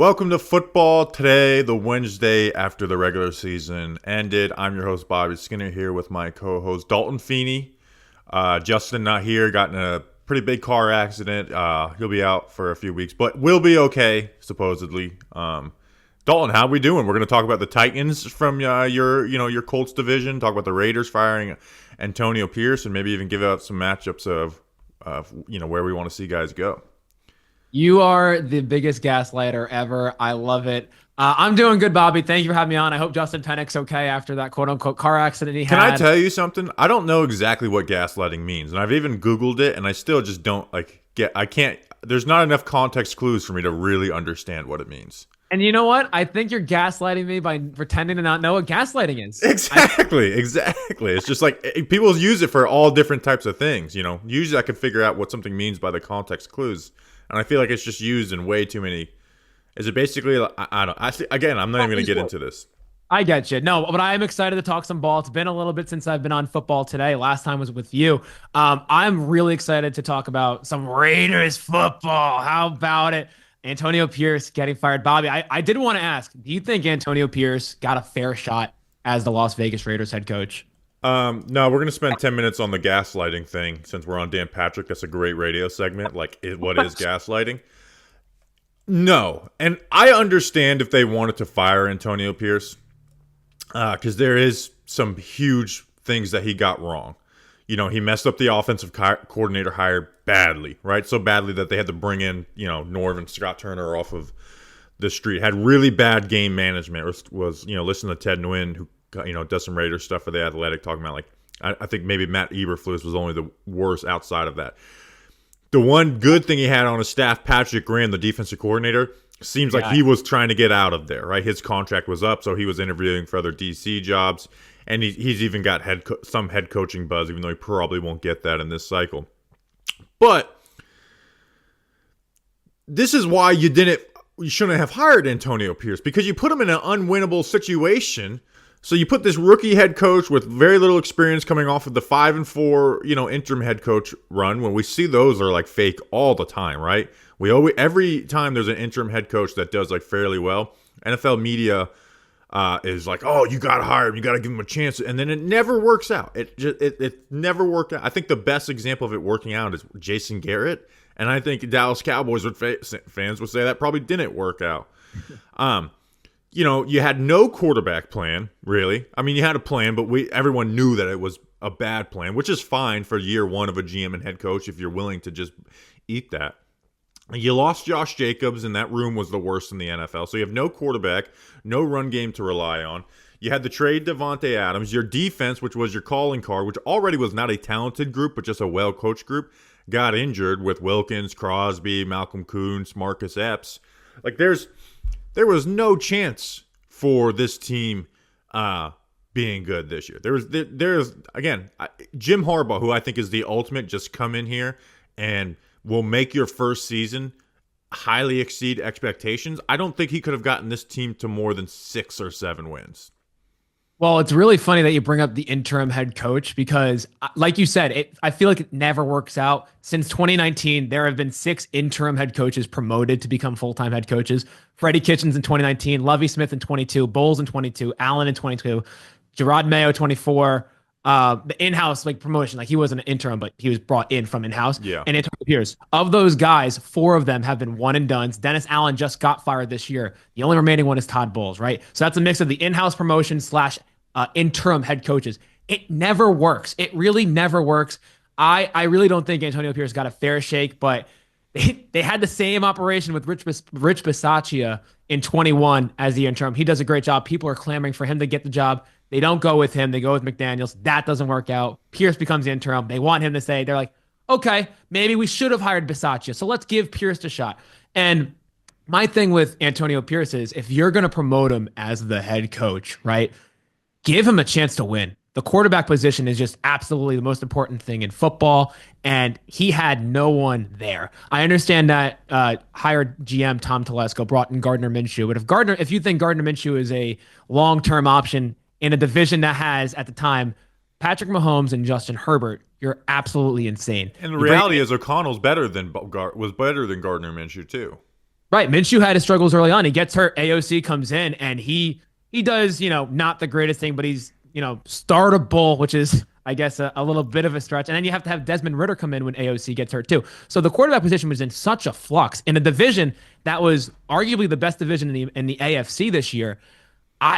Welcome to football today, the Wednesday after the regular season ended. I'm your host, Bobby Skinner, here with my co-host, Dalton Feeney. Justin not here, got in a pretty big car accident. He'll be out for a few weeks, but we'll be okay, supposedly. Dalton, how we doing? We're going to talk about the Titans from your Colts division, talk about the Raiders firing Antonio Pierce, and maybe even give out some matchups of where we want to see guys go. You are the biggest gaslighter ever. I love it. I'm doing good, Bobby. Thank you for having me on. I hope Justin Pennick's okay after that quote-unquote car accident he had. Can I tell you something? I don't know exactly what gaslighting means, and I've even Googled it, and I still just don't get. I can't. There's not enough context clues for me to really understand what it means. And you know what? I think you're gaslighting me by pretending to not know what gaslighting is. Exactly. It's just like people use it for all different types of things. Usually I can figure out what something means by the context clues. And I feel like it's just used in way too many. Is it basically? I don't. Again, I'm not even going to get into this. I get you. No, but I am excited to talk some ball. It's been a little bit since I've been on football today. Last time was with you. I'm really excited to talk about some Raiders football. How about it? Antonio Pierce getting fired. Bobby, I did want to ask, do you think Antonio Pierce got a fair shot as the Las Vegas Raiders head coach? No, we're going to spend 10 minutes on the gaslighting thing since we're on Dan Patrick. That's a great radio segment. What is gaslighting? No. And I understand if they wanted to fire Antonio Pierce because there is some huge things that he got wrong. He messed up the offensive coordinator hire badly, right? So badly that they had to bring in, Norv Scott Turner off of the street. Had really bad game management. Was listening to Ted Nguyen, who does some Raiders stuff for The Athletic, talking about I think maybe Matt Eberflus was only the worst outside of that. The one good thing he had on his staff, Patrick Graham, the defensive coordinator, seems like he was trying to get out of there, right? His contract was up, so he was interviewing for other DC jobs, and he's even got some head coaching buzz, even though he probably won't get that in this cycle. But this is why you shouldn't have hired Antonio Pierce, because you put him in an unwinnable situation. So you put this rookie head coach with very little experience coming off of the 5-4, interim head coach run. When we see those are fake all the time, right? Every time there's an interim head coach that does fairly well, NFL media is like, oh, you got to hire him, you got to give him a chance, and then it never works out. It never worked out. I think the best example of it working out is Jason Garrett, and I think Dallas Cowboys fans would say that probably didn't work out. You had no quarterback plan, really. I mean, you had a plan, but everyone knew that it was a bad plan, which is fine for year one of a GM and head coach if you're willing to just eat that. You lost Josh Jacobs, and that room was the worst in the NFL. So you have no quarterback, no run game to rely on. You had to trade Devontae Adams. Your defense, which was your calling card, which already was not a talented group, but just a well-coached group, got injured with Wilkins, Crosby, Malcolm Koonce, Marcus Epps. There was no chance for this team being good this year. There's again, Jim Harbaugh, who I think is the ultimate, just come in here and will make your first season highly exceed expectations. I don't think he could have gotten this team to more than 6 or 7 wins. Well, it's really funny that you bring up the interim head coach because, like you said, I feel like it never works out. Since 2019, there have been 6 interim head coaches promoted to become full-time head coaches. Freddie Kitchens in 2019, Lovie Smith in 22, Bowles in 22, Allen in 22, Gerard Mayo 24. The in-house promotion, he wasn't an interim, but he was brought in from in-house. Yeah. And Antonio Pierce. Of those guys, 4 of them have been one and dones. Dennis Allen just got fired this year. The only remaining one is Todd Bowles, right? So that's a mix of the in-house promotion / interim head coaches. It never works. It really never works. I really don't think Antonio Pierce got a fair shake, but they had the same operation with Rich Bisaccia in 21 as the interim. He does a great job. People are clamoring for him to get the job. They don't go with him. They go with McDaniels. That doesn't work out. Pierce becomes the interim. They want him to say, they're like, okay, maybe we should have hired Bisaccia, so let's give Pierce a shot. And my thing with Antonio Pierce is if you're going to promote him as the head coach, right, give him a chance to win. The quarterback position is just absolutely the most important thing in football, and he had no one there. I understand that hired GM Tom Telesco brought in Gardner Minshew, but if you think Gardner Minshew is a long-term option in a division that has, at the time, Patrick Mahomes and Justin Herbert, you're absolutely insane. And the reality is O'Connell's was better than Gardner Minshew too. Right. Minshew had his struggles early on. He gets hurt. AOC comes in and he does, not the greatest thing, but he's, startable, which is, I guess, a little bit of a stretch. And then you have to have Desmond Ritter come in when AOC gets hurt too. So the quarterback position was in such a flux in a division that was arguably the best division in the AFC this year.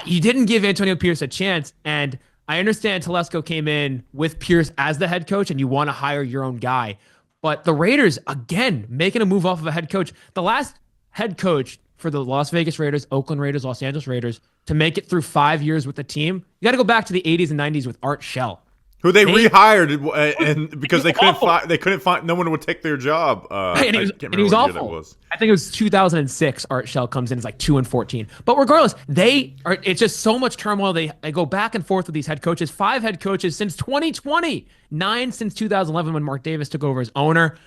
You didn't give Antonio Pierce a chance, and I understand Telesco came in with Pierce as the head coach, and you want to hire your own guy. But the Raiders, again, making a move off of a head coach. The last head coach for the Las Vegas Raiders, Oakland Raiders, Los Angeles Raiders to make it through 5 years with the team. You got to go back to the 80s and 90s with Art Shell, who they rehired and because they couldn't find no one would take their job. And he was awful. I think it was 2006. Art Shell comes in as like 2-14. But regardless, it's just so much turmoil. They go back and forth with these head coaches. 5 head coaches since 2020, 9 since 2011 when Mark Davis took over as owner.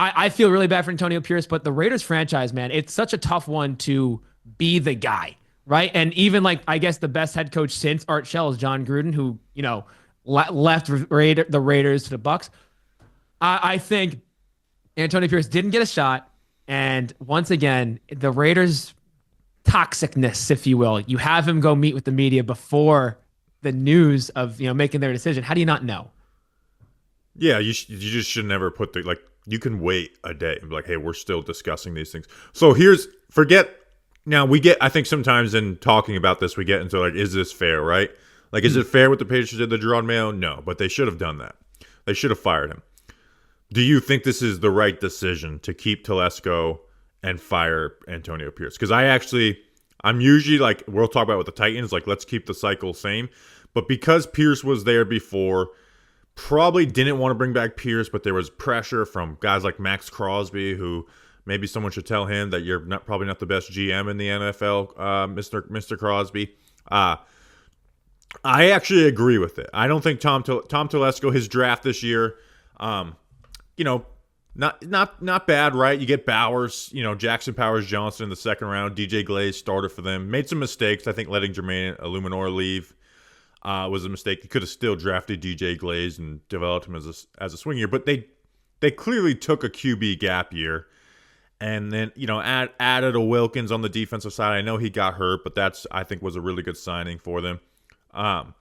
I feel really bad for Antonio Pierce, but the Raiders franchise, man, it's such a tough one to be the guy, right? And even I guess the best head coach since Art Shell is John Gruden, who left the Raiders to the Bucs. I think Antonio Pierce didn't get a shot, and once again, the Raiders' toxicness, if you will, you have him go meet with the media before the news of making their decision. How do you not know? Yeah, you just should never put you can wait a day and be like, hey, we're still discussing these things. So I think sometimes in talking about this, we get into is this fair, right? Is it fair what the Patriots did to Jerome Mayo? No, but they should have done that. They should have fired him. Do you think this is the right decision to keep Telesco and fire Antonio Pierce? Because I'm usually we'll talk about with the Titans, let's keep the cycle same. But because Pierce was there before, probably didn't want to bring back Pierce, but there was pressure from guys like Max Crosby, who maybe someone should tell him that you're probably not the best GM in the NFL, Mr. Crosby. I actually agree with it. I don't think Tom Telesco, his draft this year, not bad, right? You get Bowers, Jackson Powers Johnson in the second round, DJ Glaze started for them. Made some mistakes. I think letting Jermaine Illuminor leave was a mistake. You could have still drafted DJ Glaze and developed him as a swing year, but they clearly took a QB gap year. And then, added a Wilkins on the defensive side. I know he got hurt, but I think was a really good signing for them. I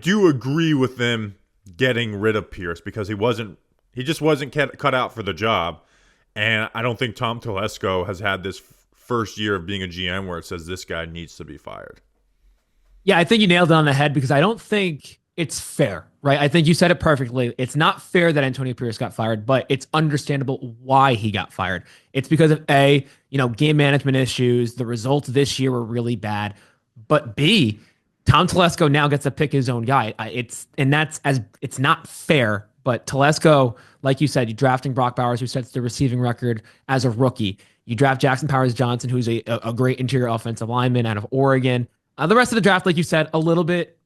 do agree with them getting rid of Pierce because he just wasn't cut out for the job. And I don't think Tom Telesco has had this first year of being a GM where it says this guy needs to be fired. Yeah, I think you nailed it on the head because I don't think it's fair, right? I think you said it perfectly. It's not fair that Antonio Pierce got fired, but it's understandable why he got fired. It's because of game management issues. The results this year were really bad, but B, Tom Telesco now gets to pick his own guy. It's not fair, but Telesco, like you said, you're drafting Brock Bowers, who sets the receiving record as a rookie. You draft Jackson Powers Johnson, who's a great interior offensive lineman out of Oregon. The rest of the draft, like you said, a little bit,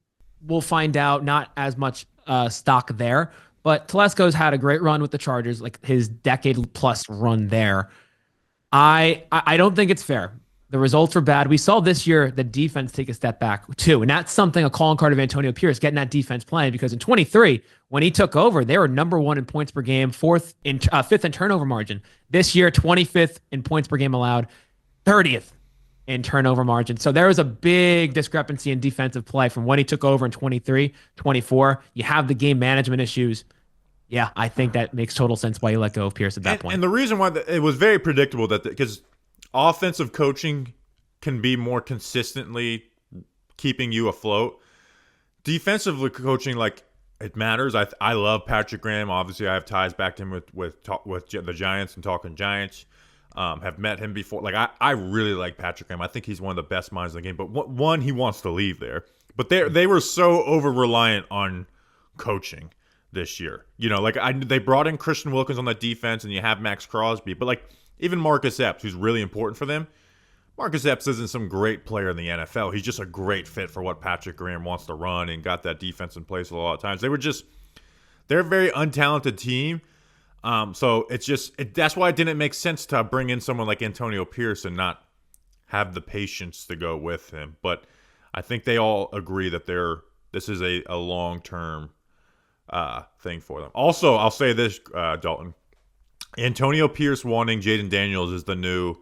we'll find out, not as much stock there. But Telesco's had a great run with the Chargers, his decade-plus run there. I don't think it's fair. The results were bad. We saw this year the defense take a step back too. And that's something, a calling card of Antonio Pierce, getting that defense playing, because in 23, when he took over, they were number 1 in points per game, 5th in turnover margin. This year, 25th in points per game allowed, 30th in turnover margin. So there was a big discrepancy in defensive play from when he took over in 23, 24. You have the game management issues. Yeah, I think that makes total sense why you let go of Pierce at that point. And the reason why it was very predictable because offensive coaching can be more consistently keeping you afloat. Defensive coaching, it matters. I love Patrick Graham. Obviously, I have ties back to him with the Giants and talking Giants. Have met him before. I really like Patrick Graham. I think he's one of the best minds in the game. But one, he wants to leave there. But they were so over reliant on coaching this year. They brought in Christian Wilkins on that defense, and you have Max Crosby. But even Marcus Epps, who's really important for them. Marcus Epps isn't some great player in the NFL. He's just a great fit for what Patrick Graham wants to run and got that defense in place a lot of times. They're a very untalented team. So that's why it didn't make sense to bring in someone like Antonio Pierce and not have the patience to go with him. But I think they all agree that this is a long-term thing for them. Also, I'll say this, Dalton. Antonio Pierce wanting Jaden Daniels is the new,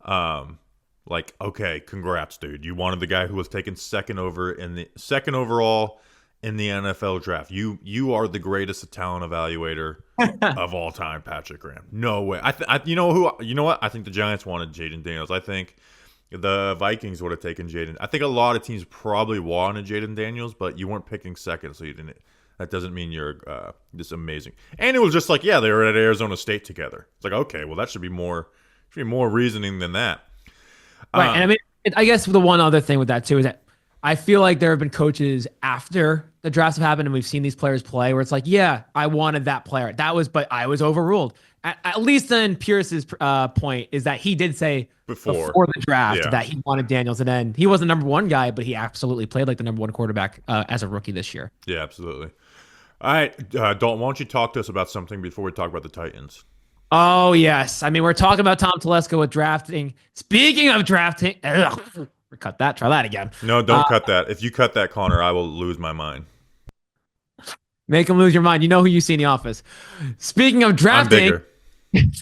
okay, congrats, dude. You wanted the guy who was taken second overall in the NFL draft. You are the greatest talent evaluator of all time, Patrick Graham. No way. You know what? I think the Giants wanted Jaden Daniels. I think the Vikings would have taken Jaden. I think a lot of teams probably wanted Jaden Daniels, but you weren't picking second, so you didn't. That doesn't mean you're just amazing. And it was just like, yeah, they were at Arizona State together. It's like, okay, well, that should be more reasoning than that. Right. And I mean, I guess the one other thing with that too is that I feel like there have been coaches after the drafts have happened and we've seen these players play where it's like, yeah, I wanted that player. But I was overruled. At least then Pierce's point is that he did say before the draft that he wanted Daniels. And then he was the number one guy, but he absolutely played like the number one quarterback as a rookie this year. Yeah, absolutely. All right, Dalton, why don't you talk to us about something before we talk about the Titans? Oh, yes. I mean, we're talking about Tom Telesco with drafting. Speaking of drafting, cut that. Try that again. No, don't cut that. If you cut that, Connor, I will lose my mind. Make him lose your mind. You know who you see in the office. Speaking of drafting. I'm bigger.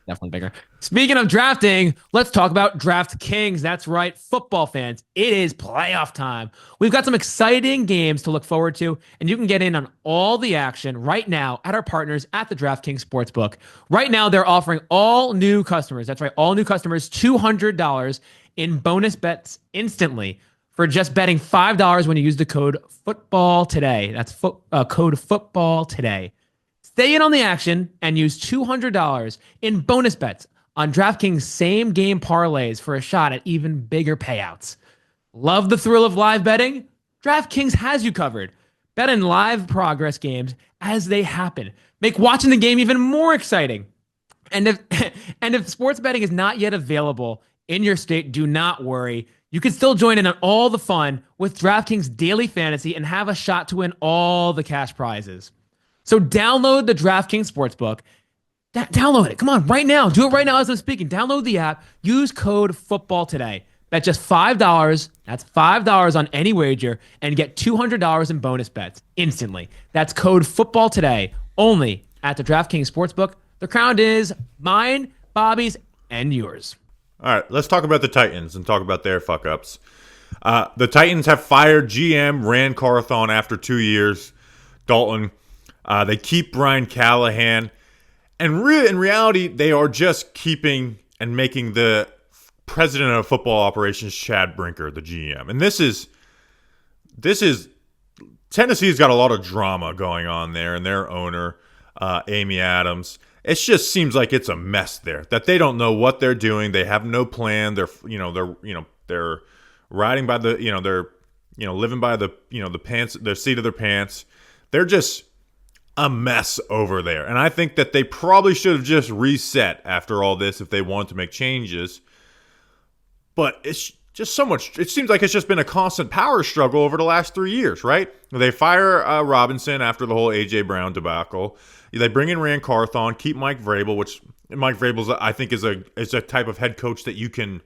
Definitely bigger. Speaking of drafting, let's talk about DraftKings. That's right, football fans. It is playoff time. We've got some exciting games to look forward to, and you can get in on all the action right now at our partners at the DraftKings Sportsbook. Right now, they're offering all new customers, that's right, all new customers, $200 in bonus bets instantly for just betting $5 when you use the code football today. That's code football today. Stay in on the action and use $200 in bonus bets on DraftKings same game parlays for a shot at even bigger payouts. Love the thrill of live betting? DraftKings has you covered. Bet in live progress games as they happen. Make watching the game even more exciting. And if sports betting is not yet available in your state, do not worry. You can still join in on all the fun with DraftKings Daily Fantasy and have a shot to win all the cash prizes. So download the DraftKings Sportsbook. Download it. Come on, right now. Do it right now as I'm speaking. Download the app. Use code football today. Bet just $5. That's $5 on any wager and get $200 in bonus bets instantly. That's code football today only at the DraftKings Sportsbook. The crown is mine, Bobby's, and yours. All right, let's talk about the Titans and talk about their fuck-ups. The Titans have fired GM Rand Carthon after 2 years. Dalton. They keep Brian Callahan. And in reality, they are just keeping and making the president of football operations, Chad Brinker, the GM. And this is Tennessee's got a lot of drama going on there, and their owner, Amy Adams. It just seems like it's a mess there. That they don't know what they're doing. They have no plan. They're riding by the they're living by the pants, the seat of their pants. They're just a mess over there. And I think that they probably should have just reset after all this if they wanted to make changes. But it's just so much. It seems like it's just been a constant power struggle over the last 3 years, right? They fire Robinson after the whole A.J. Brown debacle. They bring in Rand Carthon, keep Mike Vrabel, which Mike Vrabel, I think, is a type of head coach that you can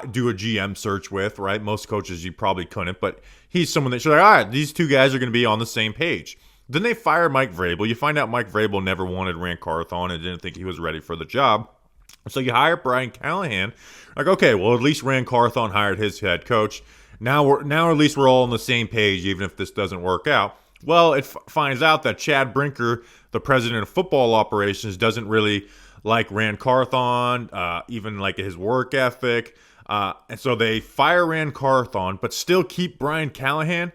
do a GM search with, right? Most coaches you probably couldn't, but he's someone that you're like, all right, these two guys are going to be on the same page. Then they fire Mike Vrabel. You find out Mike Vrabel never wanted Rand Carthon and didn't think he was ready for the job. So you hire Brian Callahan. Like, okay, well, at least Rand Carthon hired his head coach. Now at least we're all on the same page, even if this doesn't work out. Well, it finds out that Chad Brinker, the president of football operations, doesn't really like Rand Carthon, even like his work ethic. And so they fire Rand Carthon, but still keep Brian Callahan.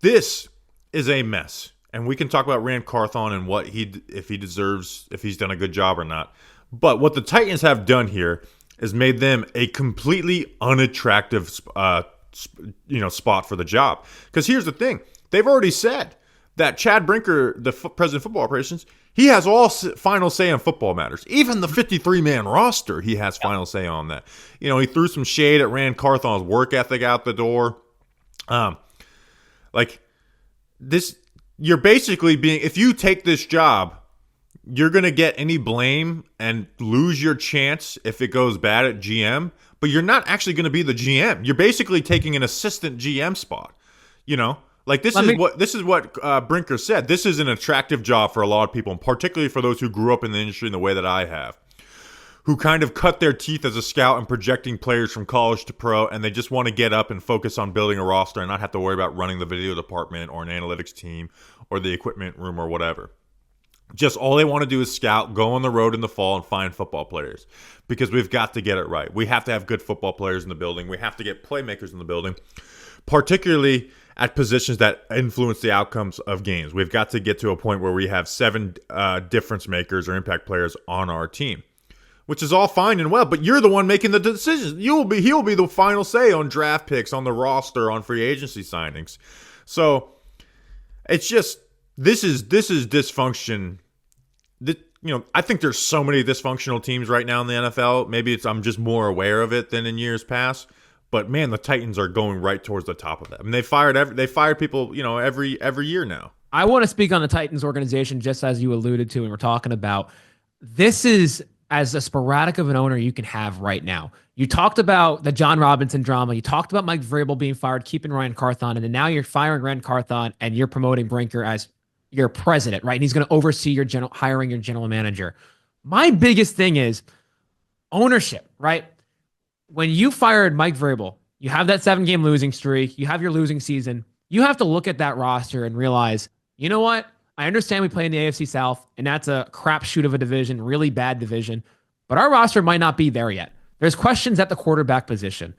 This is a mess. And we can talk about Rand Carthon and if he's done a good job or not. But what the Titans have done here is made them a completely unattractive spot for the job. Because here's the thing. They've already said that Chad Brinker, the president of football operations, he has all final say on football matters. Even the 53-man roster, he has final say on that. He threw some shade at Rand Carthon's work ethic out the door. You're basically if you take this job, you're going to get any blame and lose your chance if it goes bad at GM, but you're not actually going to be the GM. You're basically taking an assistant GM spot, Like this is what Brinker said. This is an attractive job for a lot of people, and particularly for those who grew up in the industry in the way that I have, who kind of cut their teeth as a scout and projecting players from college to pro, and they just want to get up and focus on building a roster and not have to worry about running the video department or an analytics team or the equipment room or whatever. Just all they want to do is scout, go on the road in the fall, and find football players. Because we've got to get it right. We have to have good football players in the building. We have to get playmakers in the building, particularly at positions that influence the outcomes of games. We've got to get to a point where we have 7 difference makers or impact players on our team, which is all fine and well, but you're the one making the decisions. He'll be the final say on draft picks, on the roster, on free agency signings. So it's just this is dysfunction. I think there's so many dysfunctional teams right now in the NFL. Maybe I'm just more aware of it than in years past. But man, the Titans are going right towards the top of that. I mean, they fired people, every year now. I want to speak on the Titans organization, just as you alluded to, and we're talking about. This is as a sporadic of an owner you can have right now. You talked about the John Robinson drama. You talked about Mike Vrabel being fired, keeping Ryan Carthon, and then now you're firing Ryan Carthon and you're promoting Brinker as your president, right? And he's going to oversee hiring your general manager. My biggest thing is ownership, right? When you fired Mike Vrabel, you have that 7-game losing streak, you have your losing season, you have to look at that roster and realize, you know what? I understand we play in the AFC South, and that's a crapshoot of a division, really bad division, but our roster might not be there yet. There's questions at the quarterback position.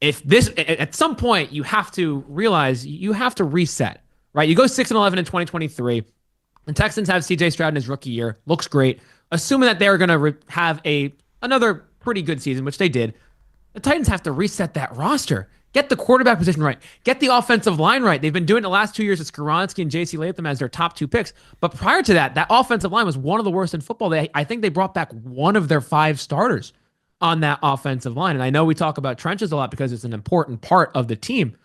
At some point, you have to realize you have to reset, right? You go 6-11 in 2023. The Texans have CJ Stroud in his rookie year. Looks great. Assuming that they're going to have another pretty good season, which they did, the Titans have to reset that roster. Get the quarterback position right. Get the offensive line right. They've been doing it the last 2 years with Skoronski and J.C. Latham as their top 2 picks. But prior to that offensive line was one of the worst in football. I think they brought back one of their 5 starters on that offensive line. And I know we talk about trenches a lot because it's an important part of the team.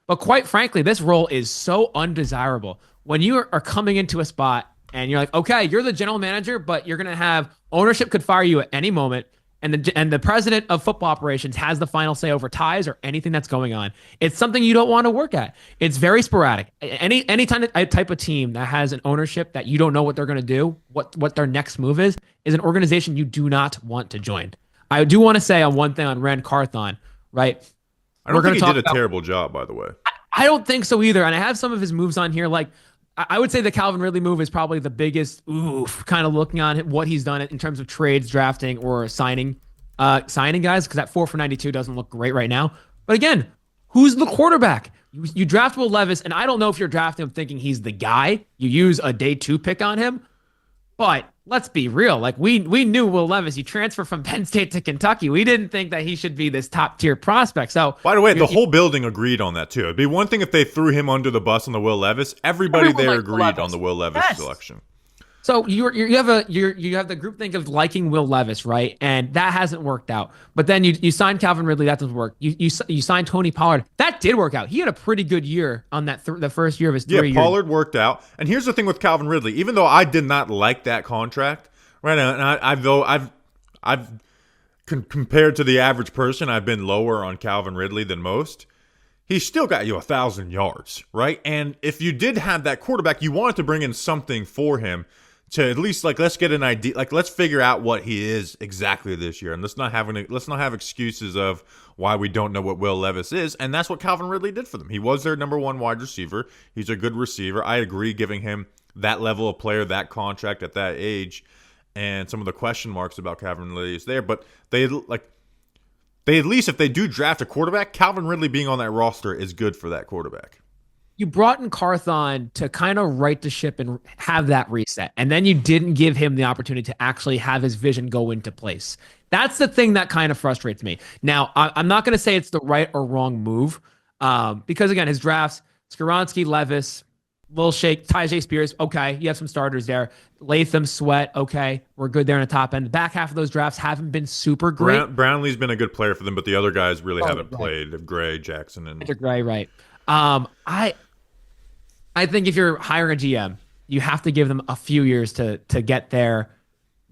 But quite frankly, this role is so undesirable. When you are coming into a spot and you're like, okay, you're the general manager, but you're going to have ownership could fire you at any moment. And the president of football operations has the final say over ties or anything that's going on. It's something you don't want to work at. It's very sporadic. Any type of team that has an ownership that you don't know what they're going to do, what their next move is an organization you do not want to join. I do want to say on one thing on Rand Carthon, right? I don't think he did a terrible job, by the way. I don't think so either. And I have some of his moves on here. Like, I would say the Calvin Ridley move is probably the biggest kind of looking on what he's done in terms of trades, drafting, or signing guys, because that 4 for 92 doesn't look great right now. But again, who's the quarterback? You draft Will Levis, and I don't know if you're drafting him thinking he's the guy. You use a day 2 pick on him. But let's be real. Like, we knew Will Levis. He transferred from Penn State to Kentucky. We didn't think that he should be this top-tier prospect. So, by the way, the whole building agreed on that, too. It'd be one thing if they threw him under the bus on the Will Levis. Everybody there agreed on the Will Levis selection. So you have the groupthink of liking Will Levis, right? And that hasn't worked out. But then you signed Calvin Ridley, that doesn't work. You signed Tony Pollard, that did work out. He had a pretty good year on that the first year of his 3 years. Yeah, Pollard worked out. And here's the thing with Calvin Ridley. Even though I did not like that contract, right? And I've compared to the average person, I've been lower on Calvin Ridley than most. He's still got you 1,000 yards, right? And if you did have that quarterback, you wanted to bring in something for him. To at least, like, let's get an idea, like, let's figure out what he is exactly this year, and let's not have excuses of why we don't know what Will Levis is, and that's what Calvin Ridley did for them. He was their number 1 wide receiver. He's a good receiver. I agree, giving him that level of player, that contract at that age, and some of the question marks about Calvin Ridley is there, but they at least, if they do draft a quarterback, Calvin Ridley being on that roster is good for that quarterback. You brought in Carthon to kind of right the ship and have that reset. And then you didn't give him the opportunity to actually have his vision go into place. That's the thing that kind of frustrates me. Now, I'm not going to say it's the right or wrong move because, again, his drafts, Skoronski, Levis, Lil Shake, Tyjae Spears, okay, you have some starters there. Latham, Sweat, okay, we're good there in the top end. The back half of those drafts haven't been super great. Brownlee's been a good player for them, but the other guys really haven't played. Gray, Jackson, and Gray, right. I think if you're hiring a GM, you have to give them a few years to get their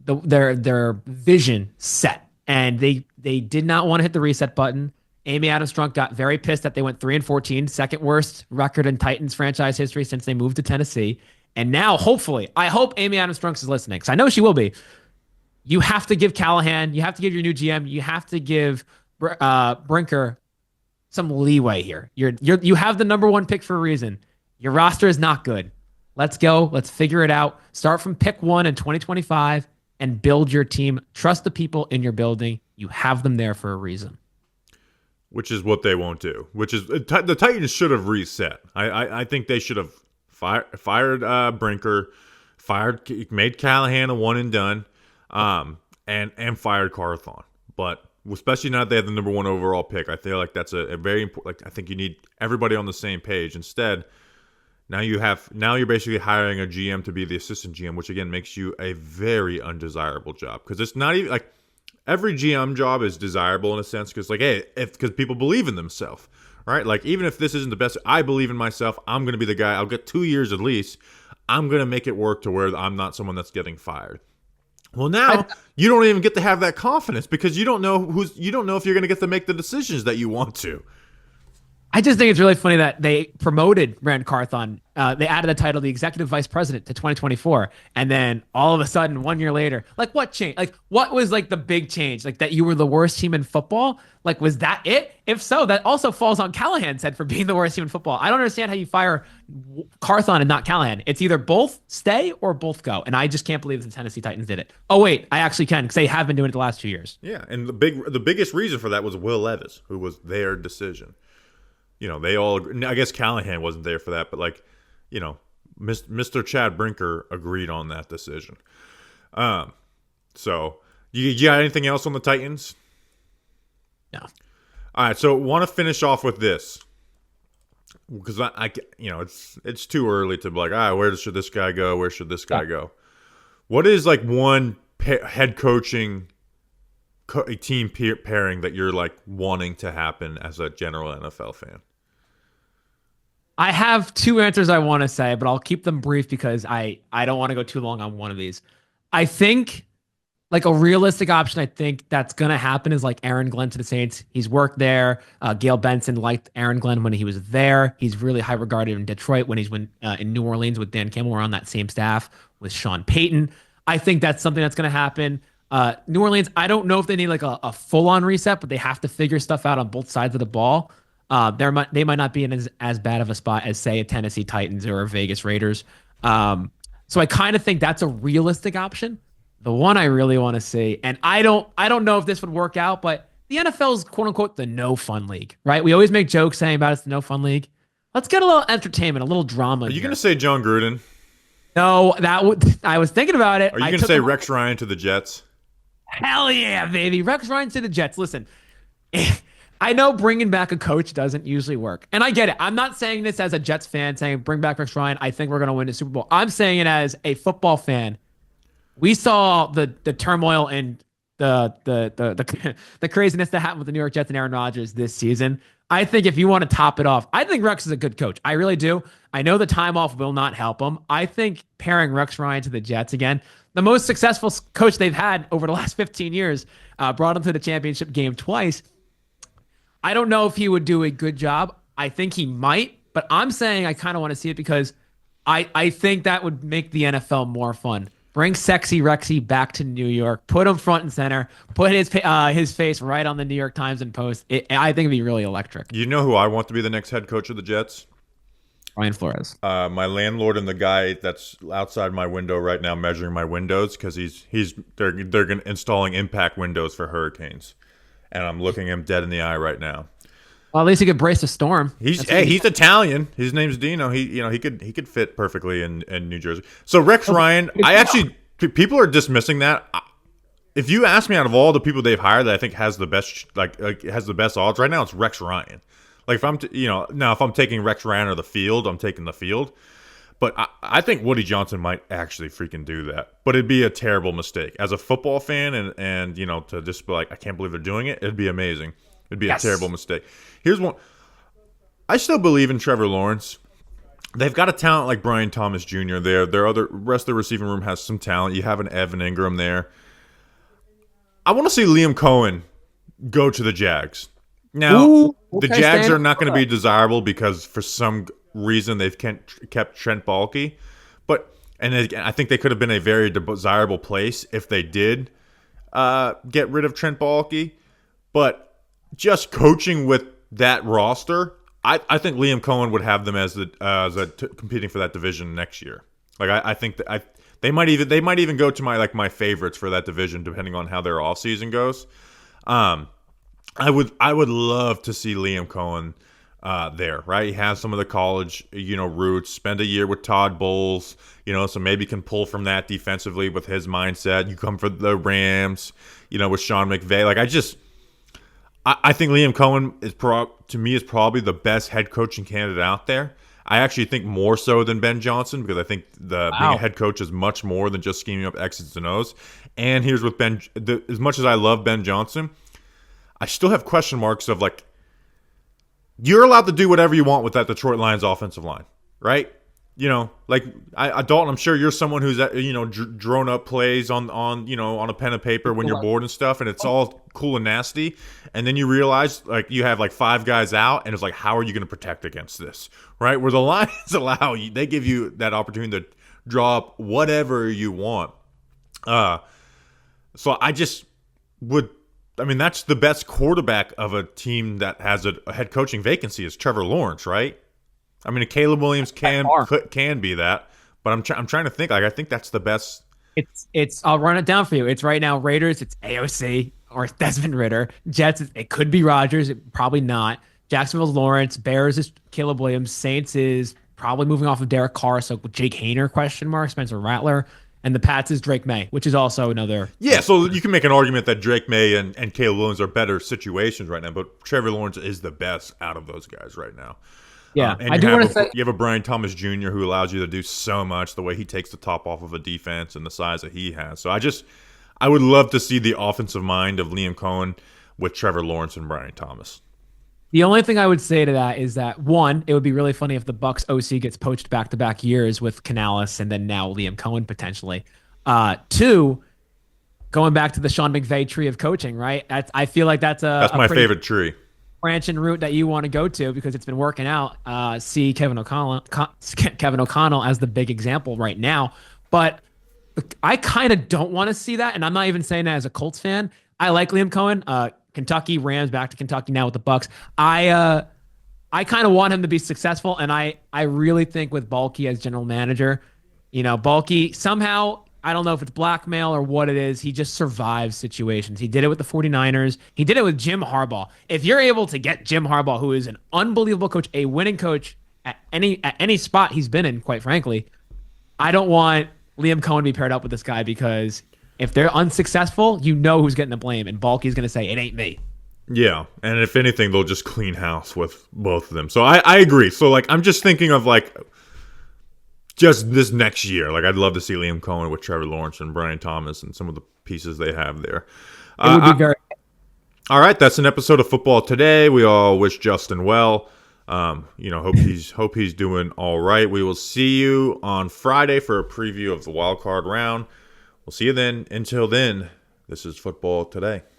vision set. And they did not want to hit the reset button. Amy Adams Strunk got very pissed that they went 3-14, second worst record in Titans franchise history since they moved to Tennessee. And now, hopefully, I hope Amy Adams Strunk is listening because I know she will be. You have to give Callahan, you have to give your new GM, you have to give Brinker some leeway here. You have the number one pick for a reason. Your roster is not good. Let's go. Let's figure it out. Start from pick 1 in 2025 and build your team. Trust the people in your building. You have them there for a reason. Which is what they won't do. Which is the Titans should have reset. I think they should have fired Brinker, made Callahan a one and done, and fired Carthon. But especially now that they have the number 1 overall pick, I feel like that's a very important. Like, I think you need everybody on the same page. Instead, now you're basically hiring a GM to be the assistant GM, which again makes you a very undesirable job because it's not even like. Every GM job is desirable in a sense because, like, hey, because people believe in themselves, right? Like, even if this isn't the best, I believe in myself. I'm going to be the guy. I'll get 2 years at least. I'm going to make it work to where I'm not someone that's getting fired. Well, now you don't even get to have that confidence because you don't know if you're going to get to make the decisions that you want to. I just think it's really funny that they promoted Rand Carthon. They added the title, the executive vice president, to 2024. And then all of a sudden, 1 year later, like what changed? Like what was like the big change? Like that you were the worst team in football? Like, was that it? If so, that also falls on Callahan's head for being the worst team in football. I don't understand how you fire Carthon and not Callahan. It's either both stay or both go. And I just can't believe the Tennessee Titans did it. Oh, wait, I actually can because they have been doing it the last 2 years. Yeah, and the biggest reason for that was Will Levis, who was their decision. You know, they all. I guess Callahan wasn't there for that, but like, you know, Mr. Chad Brinker agreed on that decision. So you got anything else on the Titans? No. All right, so want to finish off with this because I you know, it's too early to be like, where should this guy go? Where should this guy go? What is like one head coaching team pairing that you're like wanting to happen as a general NFL fan? I have 2 answers I want to say, but I'll keep them brief because I don't want to go too long on one of these. I think like a realistic option, I think that's going to happen is like Aaron Glenn to the Saints. He's worked there. Gail Benson liked Aaron Glenn when he was there. He's really high regarded in Detroit when he's in New Orleans with Dan Campbell. We're on that same staff with Sean Payton. I think that's something that's going to happen. New Orleans, I don't know if they need like a full-on reset, but they have to figure stuff out on both sides of the ball. They might not be in as bad of a spot as, say, a Tennessee Titans or a Vegas Raiders. So I kind of think that's a realistic option. The one I really want to see, and I don't know if this would work out, but the NFL is quote unquote the no fun league, right? We always make jokes saying about it's the no fun league. Let's get a little entertainment, a little drama. Are you going to say John Gruden? No, I was thinking about it. Are you going to say Rex Ryan to the Jets? Hell yeah, baby. Rex Ryan to the Jets. Listen, I know bringing back a coach doesn't usually work. And I get it. I'm not saying this as a Jets fan saying bring back Rex Ryan. I think we're going to win the Super Bowl. I'm saying it as a football fan. We saw the turmoil and the craziness that happened with the New York Jets and Aaron Rodgers this season. I think if you want to top it off, I think Rex is a good coach. I really do. I know the time off will not help him. I think pairing Rex Ryan to the Jets again, the most successful coach they've had over the last 15 years, brought him to the championship game twice. I don't know if he would do a good job. I think he might, but I'm saying I kind of want to see it because I think that would make the NFL more fun. Bring sexy Rexy back to New York. Put him front and center. Put his face right on the New York Times and Post. I think it'd be really electric. You know who I want to be the next head coach of the Jets? Ryan Flores. My landlord and the guy that's outside my window right now measuring my windows because they're installing impact windows for hurricanes, and I'm looking him dead in the eye right now. Well, at least he could brace a storm. He's Italian. His name's Dino. He could fit perfectly in New Jersey. So Rex Ryan, people are dismissing that. If you ask me, out of all the people they've hired that I think has the best has the best odds right now, it's Rex Ryan. Like if I'm if I'm taking Rex Ryan or the field, I'm taking the field. But I think Woody Johnson might actually freaking do that. But it'd be a terrible mistake as a football fan, and to just be like, I can't believe they're doing it. It'd be amazing. It'd be a terrible mistake. Here's one. I still believe in Trevor Lawrence. They've got a talent like Brian Thomas Jr. there. Their rest of the receiving room has some talent. You have an Evan Ingram there. I want to see Liam Cohen go to the Jags. Now, Ooh, the okay, Jags Stan. are not going to be desirable because for some reason they've kept Trent Baalke, but I think they could have been a very desirable place if they did get rid of Trent Baalke. But just coaching with that roster, I think Liam Cohen would have them as competing for that division next year. Like I think that they might even go to my favorites for that division depending on how their offseason goes. I would love to see Liam Cohen there, right? He has some of the college, roots. Spend a year with Todd Bowles, so maybe can pull from that defensively with his mindset. You come for the Rams, with Sean McVay. Like I think Liam Cohen is probably the best head coaching candidate out there. I actually think more so than Ben Johnson because I think being a head coach is much more than just scheming up X's and O's. And here's with as much as I love Ben Johnson, I still have question marks of you're allowed to do whatever you want with that Detroit Lions offensive line, right? Dalton, I'm sure you're someone who's drawn up plays on a pen and paper when you're bored and stuff, and it's all cool and nasty. And then you realize you have 5 guys out, and it's how are you going to protect against this, right? Where the Lions they give you that opportunity to draw up whatever you want. So I just would. I mean, that's the best quarterback of a team that has a head coaching vacancy is Trevor Lawrence, right? I mean, Caleb Williams can be that, but I'm trying to think. I think that's the best. It's. I'll run it down for you. It's right now Raiders. It's AOC or Desmond Ridder. Jets. It could be Rodgers. Probably not. Jacksonville's Lawrence. Bears is Caleb Williams. Saints is probably moving off of Derek Carr. So Jake Hayner ? Spencer Rattler. And the Pats is Drake May, which is also another. Yeah, so you can make an argument that Drake May and Caleb Williams are better situations right now, but Trevor Lawrence is the best out of those guys right now. Yeah, and I do want to say you have a Brian Thomas Jr. who allows you to do so much, the way he takes the top off of a defense and the size that he has. So I would love to see the offensive mind of Liam Cohen with Trevor Lawrence and Brian Thomas. The only thing I would say to that is that, one, it would be really funny if the Bucs OC gets poached back-to-back years with Canales and then now Liam Cohen potentially. 2, going back to the Sean McVay tree of coaching, right? I feel like that's my favorite tree. Branch and route that you want to go to because it's been working out. See Kevin O'Connell as the big example right now. But I kind of don't want to see that, and I'm not even saying that as a Colts fan. I like Liam Cohen. Kentucky Rams back to Kentucky now with the Bucs. I kind of want him to be successful, and I really think with Baalke as general manager, Baalke somehow, I don't know if it's blackmail or what it is, he just survives situations. He did it with the 49ers. He did it with Jim Harbaugh. If you're able to get Jim Harbaugh, who is an unbelievable coach, a winning coach at any spot he's been in, quite frankly, I don't want Liam Cohen to be paired up with this guy because if they're unsuccessful, who's getting the blame, and Baalke's going to say, it ain't me. Yeah, and if anything, they'll just clean house with both of them. So I agree. So, I'm just thinking of, just this next year. I'd love to see Liam Cohen with Trevor Lawrence and Brian Thomas and some of the pieces they have there. It would be very... All right, that's an episode of Football Today. We all wish Justin well. Hope he's doing all right. We will see you on Friday for a preview of the wild card round. We'll see you then. Until then, this is Football Today.